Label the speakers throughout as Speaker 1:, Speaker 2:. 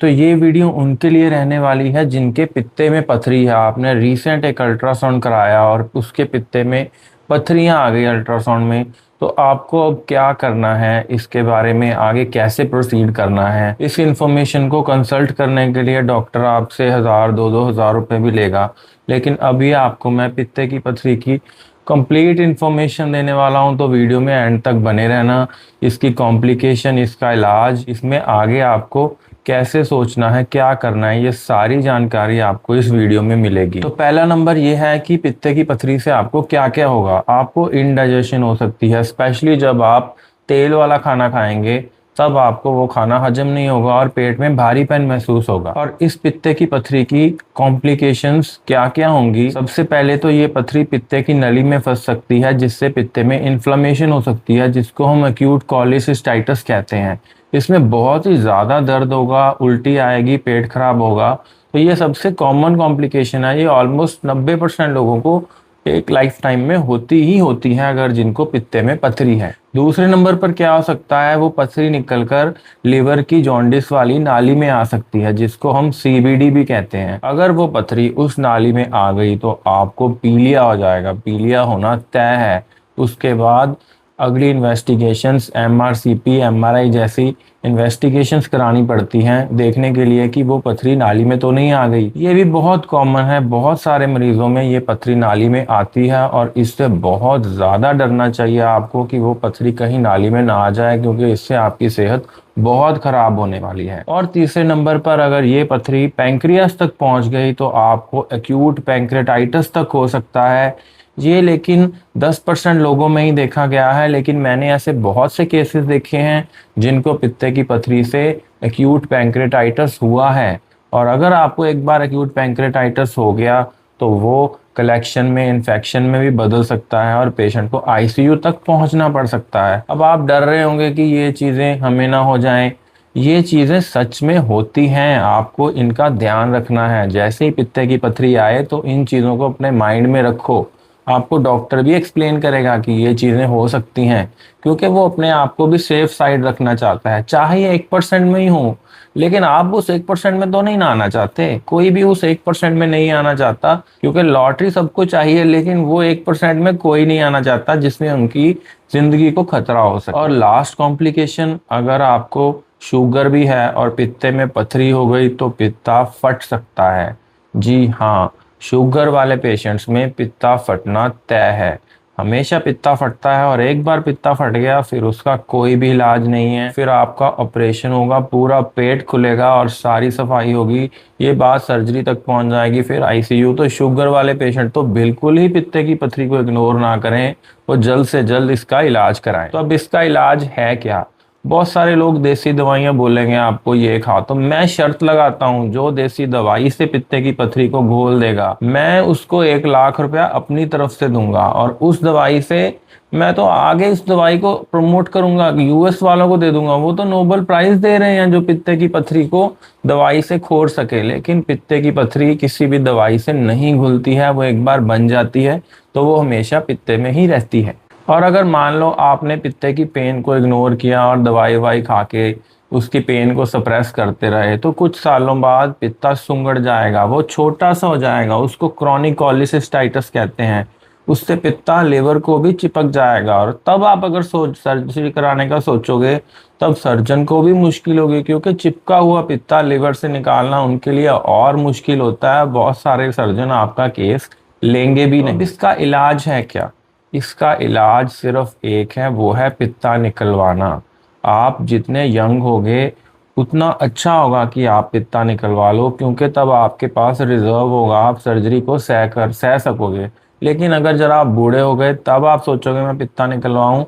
Speaker 1: तो ये वीडियो उनके लिए रहने वाली है जिनके पित्ते में पथरी है। आपने रीसेंट एक अल्ट्रासाउंड कराया और उसके पित्ते में पथरियां आ गई अल्ट्रासाउंड में। तो आपको अब क्या करना है, इसके बारे में आगे कैसे प्रोसीड करना है, इस इंफॉर्मेशन को कंसल्ट करने के लिए डॉक्टर आपसे 1000 2 2 हज़ार रुपये भी लेगा। लेकिन अभी आपको मैं पित्ते की पथरी की कंप्लीट इन्फॉर्मेशन देने वाला हूं, तो वीडियो में एंड तक बने रहना। इसकी कॉम्प्लिकेशन, इसका इलाज, इसमें आगे आपको कैसे सोचना है, क्या करना है, ये सारी जानकारी आपको इस वीडियो में मिलेगी। तो पहला नंबर ये है कि पित्ते की पथरी से आपको क्या क्या होगा। आपको इंडाइजेशन हो सकती है, स्पेशली जब आप तेल वाला खाना खाएंगे तब आपको वो खाना हजम नहीं होगा और पेट में भारीपन महसूस होगा। और इस पित्ते की पथरी की कॉम्प्लिकेशंस क्या क्या होंगी। सबसे पहले तो ये पथरी पित्ते की नली में फंस सकती है, जिससे पित्ते में इन्फ्लेमेशन हो सकती है, जिसको हम एक्यूट कोलिसिस्टाइटिस कहते हैं। इसमें बहुत ही ज़्यादा दर्द होगा, उल्टी आएगी, पेट खराब होगा। तो ये सबसे कॉमन कॉम्प्लिकेशन है। ये ऑलमोस्ट 90% लोगों को एक लाइफ टाइम में होती ही होती है, अगर जिनको पित्ते में पथरी है। दूसरे नंबर पर क्या हो सकता है, वो पथरी निकलकर लिवर की जॉन्डिस वाली नाली में आ सकती है, जिसको हम सीबीडी भी कहते हैं। अगर वो पथरी उस नाली में आ गई तो आपको पीलिया हो जाएगा, पीलिया होना तय है। उसके बाद अगली इन्वेस्टिगेशंस एमआरसीपी, एमआरआई जैसी इन्वेस्टिगेशंस करानी पड़ती हैं, देखने के लिए कि वो पथरी नाली में तो नहीं आ गई। ये भी बहुत कॉमन है, बहुत सारे मरीजों में ये पथरी नाली में आती है और इससे बहुत ज़्यादा डरना चाहिए आपको कि वो पथरी कहीं नाली में ना आ जाए, क्योंकि इससे आपकी सेहत बहुत खराब होने वाली है। और तीसरे नंबर पर अगर ये पथरी पैंक्रियास तक पहुंच गई तो आपको एक्यूट पैंक्रेटाइटिस तक हो सकता है। ये लेकिन 10% लोगों में ही देखा गया है, लेकिन मैंने ऐसे बहुत से केसेस देखे हैं जिनको पित्ते की पथरी से एक्यूट पैंक्रेटाइटिस हुआ है। और अगर आपको एक बार एक्यूट पैंक्रेटाइटिस हो गया तो वो कलेक्शन में, इन्फेक्शन में भी बदल सकता है और पेशेंट को आईसीयू तक पहुंचना पड़ सकता है। अब आप डर रहे होंगे कि ये चीज़ें हमें ना हो जाएं। ये चीज़ें सच में होती हैं, आपको इनका ध्यान रखना है। जैसे ही पित्ते की पथरी आए तो इन चीज़ों को अपने माइंड में रखो। आपको डॉक्टर भी एक्सप्लेन करेगा कि ये चीज़ें हो सकती हैं, क्योंकि वो अपने आप को भी सेफ साइड रखना चाहता है। चाहे ये 1% में ही हो, लेकिन आप उस 1% में तो नहीं ना आना चाहते। कोई भी उस 1% में नहीं आना चाहता, क्योंकि लॉटरी सबको चाहिए, लेकिन वो 1% में कोई नहीं आना चाहता जिसमें उनकी जिंदगी को खतरा हो सके। और लास्ट कॉम्प्लिकेशन, अगर आपको शुगर भी है और पित्ते में पथरी हो गई तो पित्ता फट सकता है। जी हाँ, शुगर वाले पेशेंट्स में पित्ता फटना तय है। हमेशा पित्ता फटता है और एक बार पित्ता फट गया फिर उसका कोई भी इलाज नहीं है। फिर आपका ऑपरेशन होगा, पूरा पेट खुलेगा और सारी सफाई होगी, ये बात सर्जरी तक पहुंच जाएगी, फिर आईसीयू। तो शुगर वाले पेशेंट तो बिल्कुल ही पित्ते की पथरी को इग्नोर ना करें, वो जल्द से जल्द इसका इलाज कराएं। तो अब इसका इलाज है क्या। बहुत सारे लोग देसी दवाइयां बोलेंगे आपको ये खा, तो मैं शर्त लगाता हूँ जो देसी दवाई से पित्ते की पथरी को घोल देगा, मैं उसको 1 लाख रुपया अपनी तरफ से दूंगा। और उस दवाई से मैं तो आगे इस दवाई को प्रमोट करूंगा, यूएस वालों को दे दूंगा। वो तो नोबेल प्राइज दे रहे हैं जो पित्ते की पथरी को दवाई से खोल सके। लेकिन पित्ते की पथरी किसी भी दवाई से नहीं घुलती है, वो एक बार बन जाती है तो वो हमेशा पित्ते में ही रहती है। और अगर मान लो आपने पित्ते की पेन को इग्नोर किया और दवाई ववाई खा के उसकी पेन को सप्रेस करते रहे, तो कुछ सालों बाद पित्ता सुंगड़ जाएगा, वो छोटा सा हो जाएगा, उसको क्रॉनिक कोलिसिस्टाइटिस कहते हैं। उससे पित्ता लिवर को भी चिपक जाएगा और तब आप अगर सर्जरी कराने का सोचोगे तब सर्जन को भी मुश्किल होगी, क्योंकि चिपका हुआ पित्ता लिवर से निकालना उनके लिए और मुश्किल होता है। बहुत सारे सर्जन आपका केस लेंगे भी नहीं। इसका इलाज है क्या। इसका इलाज सिर्फ एक है, वो है पित्ता निकलवाना। आप जितने यंग होगे उतना अच्छा होगा कि आप पित्ता निकलवा लो, क्योंकि तब आपके पास रिजर्व होगा, आप सर्जरी को सह सकोगे। लेकिन अगर जरा आप बूढ़े हो गए तब आप सोचोगे मैं पित्ता निकलवाऊं,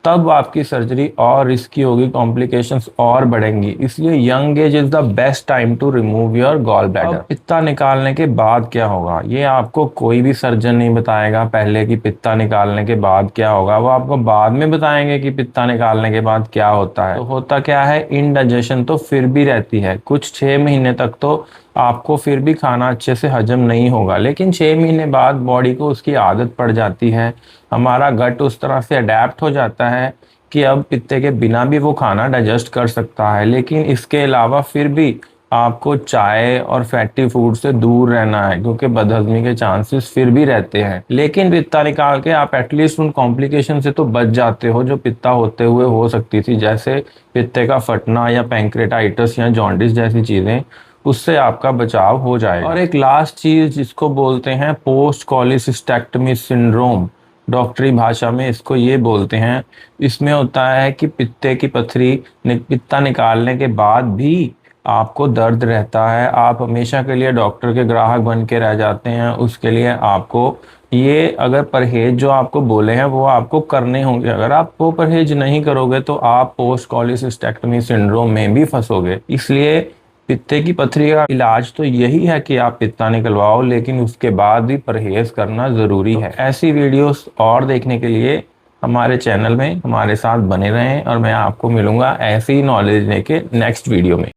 Speaker 1: तब आपकी सर्जरी और रिस्की होगी, कॉम्प्लिकेशंस और बढ़ेंगी। इसलिए young age is the best time to remove your gall bladder. पित्ता निकालने के बाद क्या होगा ये आपको कोई भी सर्जन नहीं बताएगा पहले कि पित्ता निकालने के बाद क्या होगा। वो आपको बाद में बताएंगे कि पित्ता निकालने के बाद क्या होता है। तो होता क्या है, इंडाइजेशन तो फिर भी रहती है कुछ 6 महीने तक, तो आपको फिर भी खाना अच्छे से हजम नहीं होगा। लेकिन 6 महीने बाद बॉडी को उसकी आदत पड़ जाती है, हमारा गट उस तरह से अडेप्ट हो जाता है कि अब पित्ते के बिना भी वो खाना डाइजेस्ट कर सकता है। लेकिन इसके अलावा फिर भी आपको चाय और फैटी फूड से दूर रहना है, क्योंकि बदहजमी के चांसेस फिर भी रहते हैं। लेकिन पित्ता निकाल के आप एटलीस्ट उन कॉम्प्लिकेशन से तो बच जाते हो जो पित्ता होते हुए हो सकती थी, जैसे पित्ते का फटना या पैंक्रेटाइटिस या जॉन्डिस जैसी चीजें, उससे आपका बचाव हो जाएगा। और एक लास्ट चीज जिसको बोलते हैं पोस्ट कॉलिसिस्टेक्टमी सिंड्रोम, डॉक्टरी भाषा में इसको ये बोलते हैं। इसमें होता है कि पित्ते की पत्थरी पित्ता निकालने के बाद भी आपको दर्द रहता है, आप हमेशा के लिए डॉक्टर के ग्राहक बन के रह जाते हैं। उसके लिए आपको ये अगर परहेज जो आपको बोले हैं वो आपको करने होंगे। अगर आप वो परहेज नहीं करोगे तो आप पोस्ट कॉलिसिस्टेक्टमी सिंड्रोम में भी फंसोगे। इसलिए पित्ते की पथरी का इलाज तो यही है कि आप पित्ता निकलवाओ, लेकिन उसके बाद भी परहेज करना जरूरी है। ऐसी वीडियोस और देखने के लिए हमारे चैनल में हमारे साथ बने रहें और मैं आपको मिलूंगा ऐसी ही नॉलेज लेके नेक्स्ट वीडियो में।